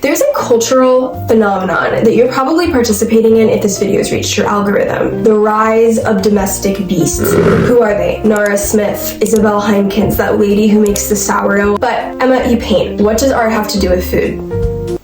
There's a cultural phenomenon that you're probably participating in if this video has reached your algorithm. The rise of domestic beasts. Who are they? Nara Smith, Isabel Heinkins, that lady who makes the sourdough. But Emma, you paint. What does art have to do with food?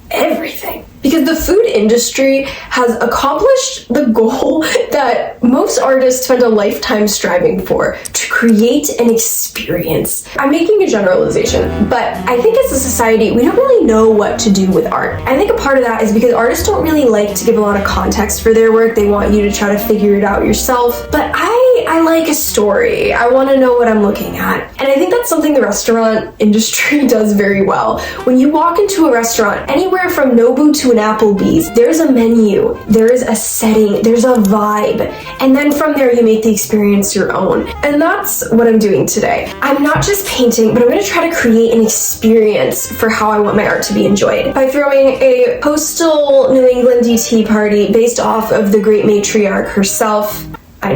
Everything. Because the food industry has accomplished the goal that most artists spend a lifetime striving for, to create an experience. I'm making a generalization, but I think as a society, we don't really know what to do with art. I think a part of that is because artists don't really like to give a lot of context for their work. They want you to try to figure it out yourself. But I like a story. I want to know what I'm looking at. And I think that's something the restaurant industry does very well. When you walk into a restaurant, anywhere from Nobu to an Applebee's, there's a menu, there is a setting, there's a vibe, and then from there you make the experience your own. And that's what I'm doing today. I'm not just painting, but I'm going to try to create an experience for how I want my art to be enjoyed by throwing a postal New England-y tea party based off of the great matriarch herself,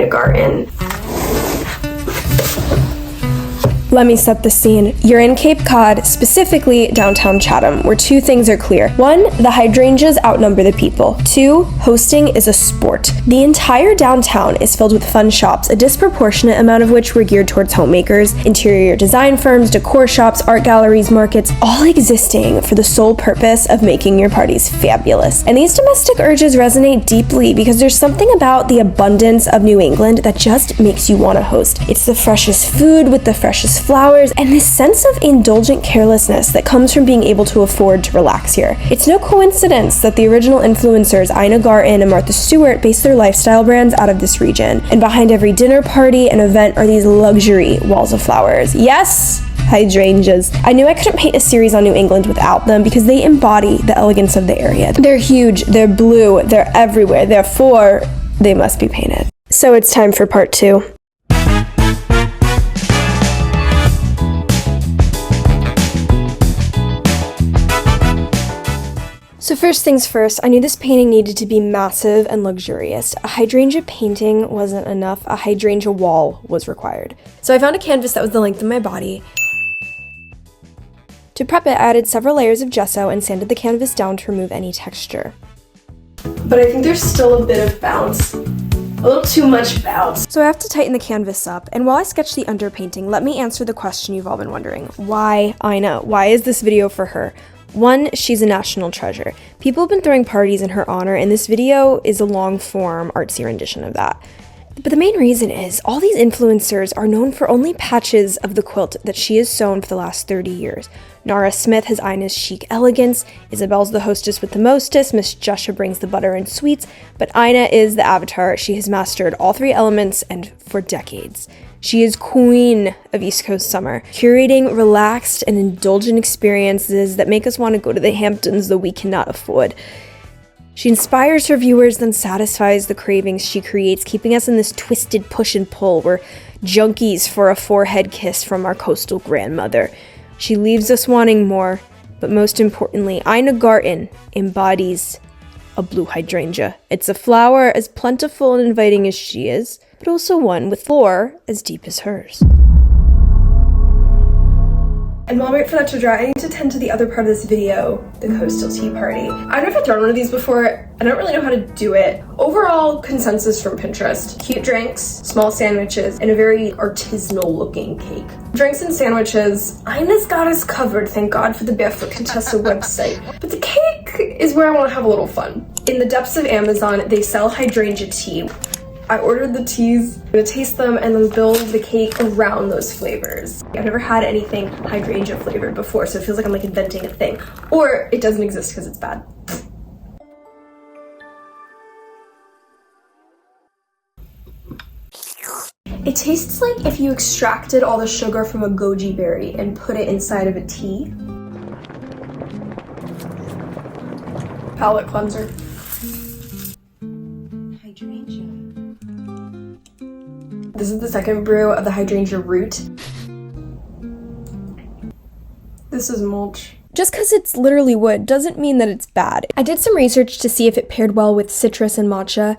Garten. Let me set the scene. You're in Cape Cod, specifically downtown Chatham, where two things are clear. One, the hydrangeas outnumber the people. Two, hosting is a sport. The entire downtown is filled with fun shops, a disproportionate amount of which were geared towards homemakers, interior design firms, decor shops, art galleries, markets, all existing for the sole purpose of making your parties fabulous. And these domestic urges resonate deeply because there's something about the abundance of New England that just makes you want to host. It's the freshest food with the freshest flowers, and this sense of indulgent carelessness that comes from being able to afford to relax here. It's no coincidence that the original influencers Ina Garten and Martha Stewart based their lifestyle brands out of this region, and behind every dinner party and event are these luxury walls of flowers. Yes, hydrangeas. I knew I couldn't paint a series on New England without them because they embody the elegance of the area. They're huge, they're blue, they're everywhere, therefore they must be painted. So it's time for part 2. So first things first, I knew this painting needed to be massive and luxurious. A hydrangea painting wasn't enough, a hydrangea wall was required. So I found a canvas that was the length of my body. To prep it, I added several layers of gesso and sanded the canvas down to remove any texture. But I think there's still a bit of bounce. A little too much bounce. So I have to tighten the canvas up, and while I sketch the underpainting, let me answer the question you've all been wondering. Why Ina? Why is this video for her? One, she's a national treasure. People have been throwing parties in her honor, and this video is a long-form artsy rendition of that. But the main reason is, all these influencers are known for only patches of the quilt that she has sewn for the last 30 years. Nara Smith has Ina's chic elegance, Isabel's the hostess with the mostest, Miss Jusha brings the butter and sweets, but Ina is the avatar. She has mastered all three elements, and for decades. She is queen of East Coast summer, curating relaxed and indulgent experiences that make us want to go to the Hamptons, though we cannot afford. She inspires her viewers, then satisfies the cravings she creates, keeping us in this twisted push and pull. We're junkies for a forehead kiss from our coastal grandmother. She leaves us wanting more, but most importantly, Ina Garten embodies a blue hydrangea. It's a flower as plentiful and inviting as she is, but also one with floor as deep as hers. And while I wait for that to dry, I need to tend to the other part of this video, the coastal tea party. I've never thrown one of these before. I don't really know how to do it. Overall consensus from Pinterest: cute drinks, small sandwiches, and a very artisanal looking cake. Drinks and sandwiches, Ina's got us covered, thank God for the Barefoot Contessa website. But the cake is where I want to have a little fun. In the depths of Amazon, they sell hydrangea tea. I ordered the teas, I'm gonna taste them and then build the cake around those flavors. I've never had anything hydrangea flavored before, so it feels like I'm inventing a thing. Or it doesn't exist because it's bad. It tastes like if you extracted all the sugar from a goji berry and put it inside of a tea. Palette cleanser. Hydrangea. This is the second brew of the hydrangea root. This is mulch. Just because it's literally wood doesn't mean that it's bad. I did some research to see if it paired well with citrus and matcha.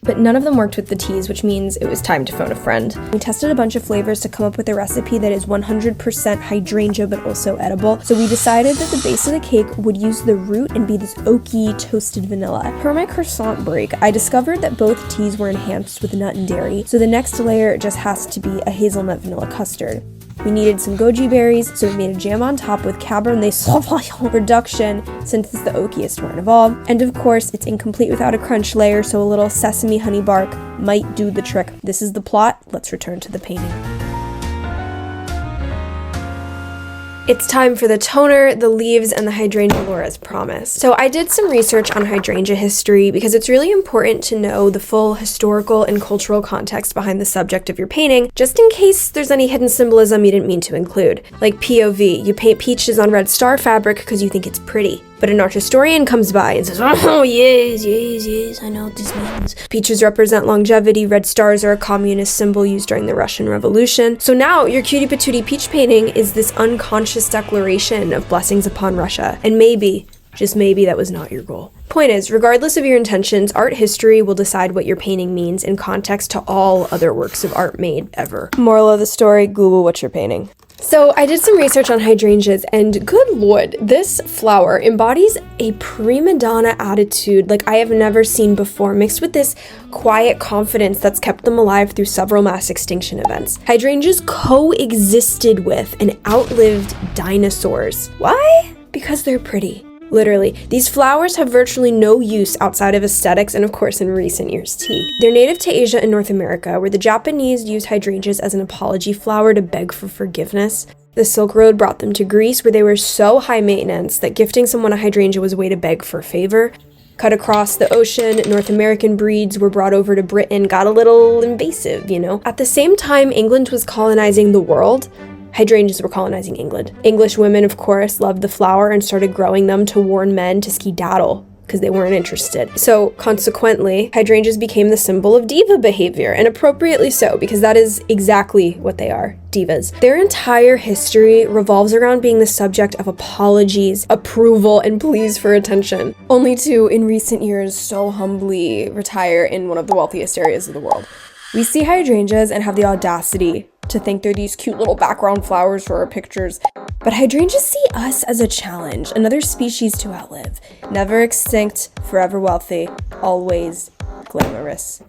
But none of them worked with the teas, which means it was time to phone a friend. We tested a bunch of flavors to come up with a recipe that is 100% hydrangea but also edible. So we decided that the base of the cake would use the root and be this oaky toasted vanilla. Per my croissant break, I discovered that both teas were enhanced with nut and dairy, so the next layer just has to be a hazelnut vanilla custard. We needed some goji berries, so we made a jam on top with Cabernet Sauvignon reduction, since it's the oakiest one involved. And of course, it's incomplete without a crunch layer, so a little sesame honey bark might do the trick. This is the plot. Let's return to the painting. It's time for the toner, the leaves, and the hydrangea lore as promised. So I did some research on hydrangea history because it's really important to know the full historical and cultural context behind the subject of your painting, just in case there's any hidden symbolism you didn't mean to include. Like POV, you paint peaches on red star fabric because you think it's pretty. But an art historian comes by and says, oh, yes, I know what this means. Peaches represent longevity, red stars are a communist symbol used during the Russian Revolution. So now your cutie patootie peach painting is this unconscious declaration of blessings upon Russia. And maybe, just maybe, that was not your goal. Point is, regardless of your intentions, art history will decide what your painting means in context to all other works of art made ever. Moral of the story, Google what you're painting. So I did some research on hydrangeas, and good lord, this flower embodies a prima donna attitude like I have never seen before, mixed with this quiet confidence that's kept them alive through several mass extinction events. Hydrangeas coexisted with and outlived dinosaurs. Why? Because they're pretty. Literally, these flowers have virtually no use outside of aesthetics and, of course, in recent years, tea. They're native to Asia and North America, where the Japanese used hydrangeas as an apology flower to beg for forgiveness. The Silk Road brought them to Greece, where they were so high maintenance that gifting someone a hydrangea was a way to beg for a favor. Cut across the ocean, North American breeds were brought over to Britain, got a little invasive, you know? At the same time England was colonizing the world, hydrangeas were colonizing England. English women, of course, loved the flower and started growing them to warn men to skedaddle because they weren't interested. So consequently, hydrangeas became the symbol of diva behavior, and appropriately so, because that is exactly what they are, divas. Their entire history revolves around being the subject of apologies, approval, and pleas for attention, only to, in recent years, so humbly retire in one of the wealthiest areas of the world. We see hydrangeas and have the audacity to think they're these cute little background flowers for our pictures. But hydrangeas see us as a challenge, another species to outlive. Never extinct, forever wealthy, always glamorous.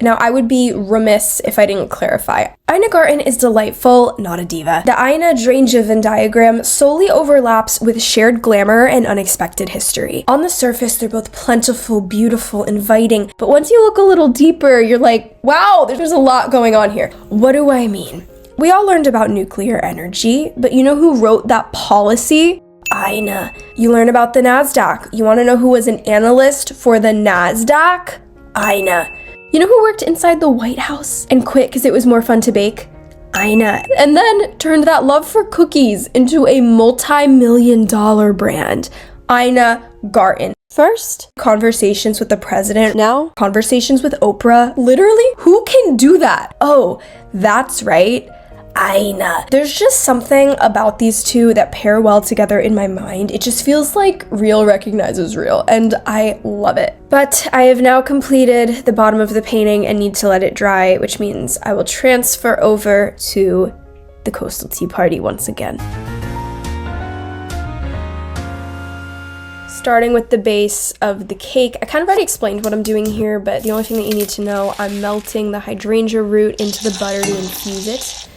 Now, I would be remiss if I didn't clarify. Ina Garten is delightful, not a diva. The Ina-Hydrangea Venn diagram solely overlaps with shared glamour and unexpected history. On the surface, they're both plentiful, beautiful, inviting, but once you look a little deeper, you're like, wow, there's a lot going on here. What do I mean? We all learned about nuclear energy, but you know who wrote that policy? Ina. You learn about the NASDAQ. You want to know who was an analyst for the NASDAQ? Ina. You know who worked inside the White House and quit because it was more fun to bake? Ina. And then turned that love for cookies into a multi-million-dollar brand. Ina Garten. First, conversations with the president. Now, conversations with Oprah. Literally, who can do that? Oh, that's right. Ina. There's just something about these two that pair well together in my mind. It just feels like real recognizes real, and I love it. But I have now completed the bottom of the painting and need to let it dry, which means I will transfer over to the Coastal Tea Party once again. Starting with the base of the cake. I kind of already explained what I'm doing here, but the only thing that you need to know, I'm melting the hydrangea root into the butter to infuse it.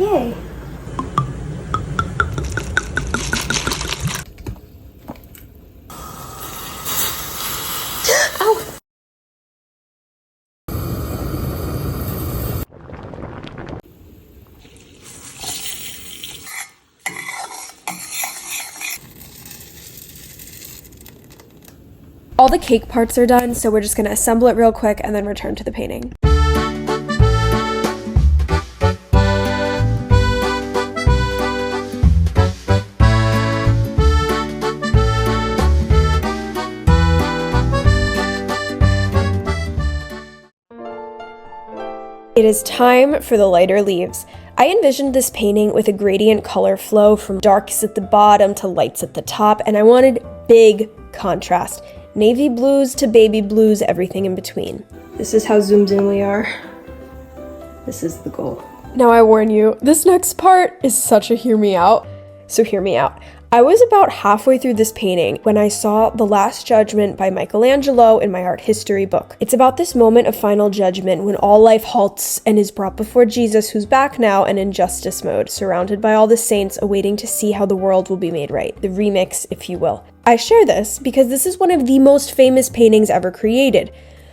Yay. Ow. All the cake parts are done, so we're just gonna assemble it real quick and then return to the painting. It is time for the lighter leaves. I envisioned this painting with a gradient color flow from darks at the bottom to lights at the top, and I wanted big contrast. Navy blues to baby blues, everything in between. This is how zoomed in we are. This is the goal. Now I warn you, this next part is such a hear me out. So hear me out. I was about halfway through this painting when I saw The Last Judgment by Michelangelo in my art history book. It's about this moment of final judgment when all life halts and is brought before Jesus, who's back now and in justice mode, surrounded by all the saints awaiting to see how the world will be made right. The remix, if you will. I share this because this is one of the most famous paintings ever created.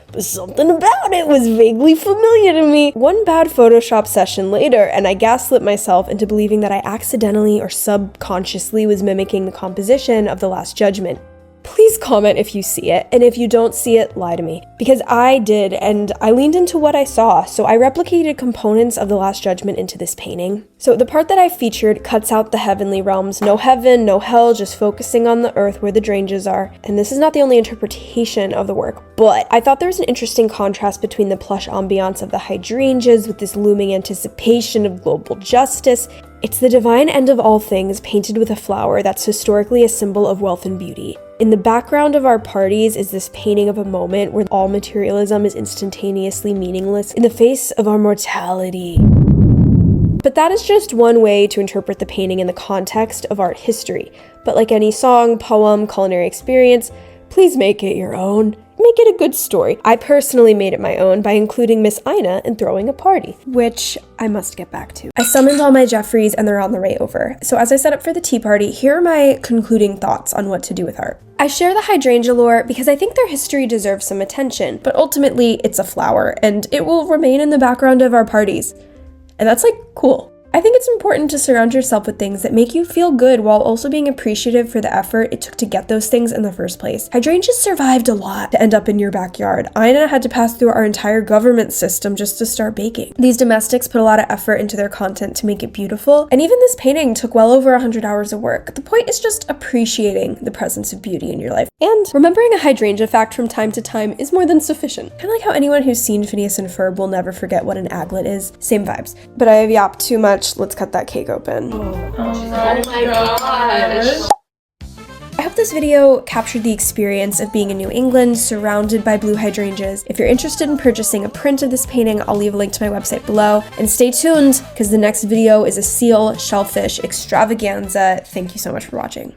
But something about it was vaguely familiar to me. One bad Photoshop session later, and I gaslit myself into believing that I accidentally or subconsciously was mimicking the composition of The Last Judgment. Please comment if you see it, and if you don't see it, lie to me. Because I did, and I leaned into what I saw, so I replicated components of The Last Judgment into this painting. So the part that I featured cuts out the heavenly realms. No heaven, no hell, just focusing on the earth where the Hydrangeas are. And this is not the only interpretation of the work, but I thought there was an interesting contrast between the plush ambiance of the Hydrangeas with this looming anticipation of global justice. It's the divine end of all things painted with a flower that's historically a symbol of wealth and beauty. In the background of our parties is this painting of a moment where all materialism is instantaneously meaningless in the face of our mortality. But that is just one way to interpret the painting in the context of art history. But like any song, poem, culinary experience, please make it your own. Make it a good story. I personally made it my own by including Miss Ina and throwing a party, which I must get back to. I summoned all my Jeffreys and they're on the way over. So as I set up for the tea party, here are my concluding thoughts on what to do with art. I share the hydrangea lore because I think their history deserves some attention, but ultimately it's a flower and it will remain in the background of our parties. And that's like cool. I think it's important to surround yourself with things that make you feel good while also being appreciative for the effort it took to get those things in the first place. Hydrangeas survived a lot to end up in your backyard. Ina had to pass through our entire government system just to start baking. These domestics put a lot of effort into their content to make it beautiful, and even this painting took well over 100 hours of work. The point is just appreciating the presence of beauty in your life. And remembering a hydrangea fact from time to time is more than sufficient. Kind of like how anyone who's seen Phineas and Ferb will never forget what an aglet is. Same vibes. But I have yapped too much. Let's cut that cake open. Oh my gosh. I hope this video captured the experience of being in New England surrounded by blue hydrangeas. If you're interested in purchasing a print of this painting, I'll leave a link to my website below. And stay tuned because the next video is a seal shellfish extravaganza. Thank you so much for watching.